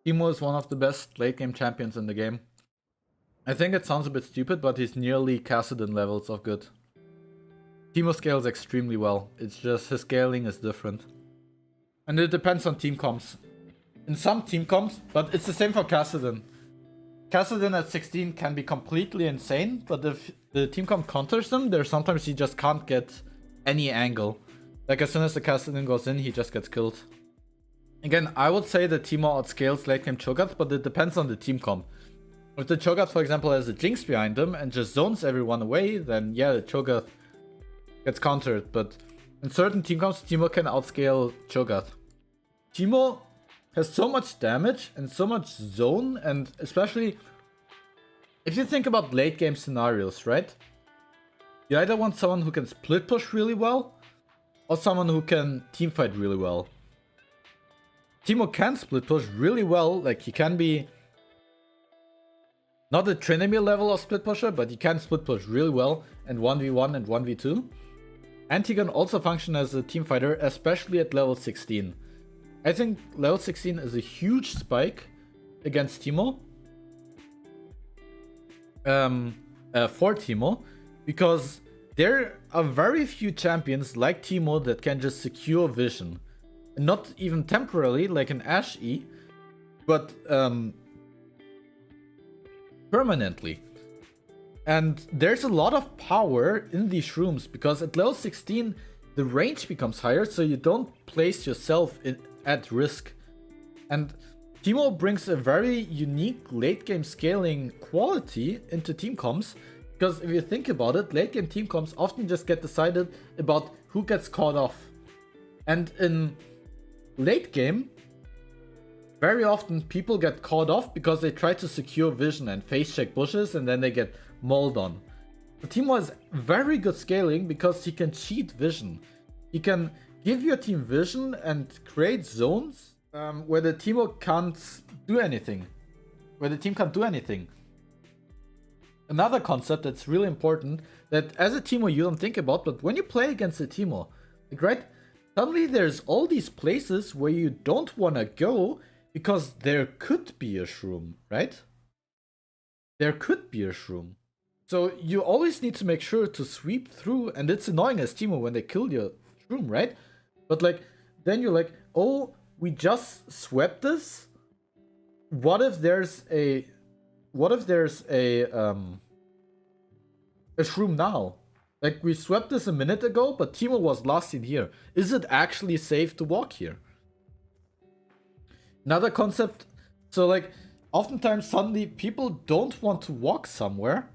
Teemo is one of the best late game champions in the game. I think it sounds a bit stupid, but he's nearly Kassadin levels of good. Teemo scales extremely well. It's just his scaling is different. And it depends on team comps. In some team comps, but it's the same for Kassadin. Kassadin at 16 can be completely insane, but if the team comp counters him, there's sometimes he just can't get any angle. Like as soon as the Kassadin goes in, he just gets killed. Again, I would say that Teemo outscales late game Cho'Gath, but it depends on the team comp. If the Cho'Gath, for example, has a Jinx behind him and just zones everyone away, then yeah, the Cho'Gath gets countered. But in certain team comps, Teemo can outscale Cho'Gath. Teemo has so much damage and so much zone, and especially if you think about late game scenarios, right? You either want someone who can split push really well, or someone who can teamfight really well. Teemo can split push really well, like he can be not a Trinity level of split pusher, but he can split push really well and 1v1 and 1v2. And he can also function as a team fighter, especially at level 16. I think level 16 is a huge spike against Teemo. For Teemo, because there are very few champions like Teemo that can just secure vision. Not even temporarily, like an Ashe E, but permanently. And there's a lot of power in these shrooms, because at level 16, the range becomes higher, so you don't place yourself at risk. And Teemo brings a very unique late game scaling quality into team comps, because if you think about it, late game team comps often just get decided about who gets caught off. And in late game, very often people get caught off because they try to secure vision and face check bushes and then they get mauled on. But Teemo has very good scaling because he can cheat vision. He can give your team vision and create zones where the Teemo can't do anything. Where the team can't do anything. Another concept that's really important that as a Teemo you don't think about, but when you play against a Teemo, like, right? Suddenly there's all these places where you don't want to go because there could be a shroom, right? There could be a shroom. So you always need to make sure to sweep through, and it's annoying as Teemo when they kill your shroom, right? But like, then you're like, oh, we just swept this? What if there's a shroom now? Like, we swept this a minute ago, but Teemo was last seen here. Is it actually safe to walk here? Another concept, so like, oftentimes suddenly people don't want to walk somewhere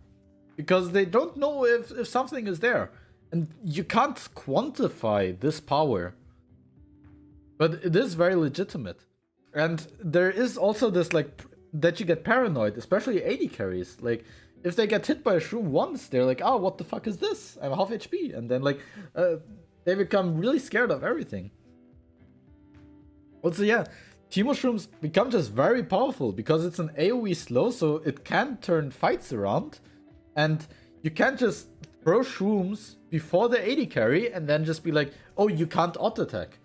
because they don't know if something is there. And you can't quantify this power. But it is very legitimate. And there is also this, like, that you get paranoid, especially AD carries. Like, if they get hit by a shroom once, they're like, oh, what the fuck is this? I'm half HP. And then, like, they become really scared of everything. Also, yeah, Teemo shrooms become just very powerful because it's an AoE slow, so it can turn fights around. And you can't just throw shrooms before the AD carry and then just be like, oh, you can't auto-attack.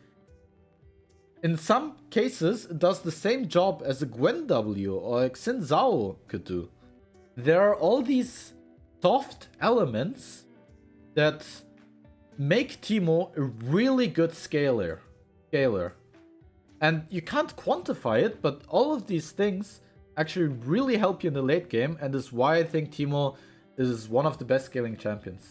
In some cases, it does the same job as a Gwen W or like Xin Zhao could do. There are all these soft elements that make Teemo a really good scaler. And you can't quantify it, but all of these things actually really help you in the late game, and is why I think Teemo is one of the best scaling champions.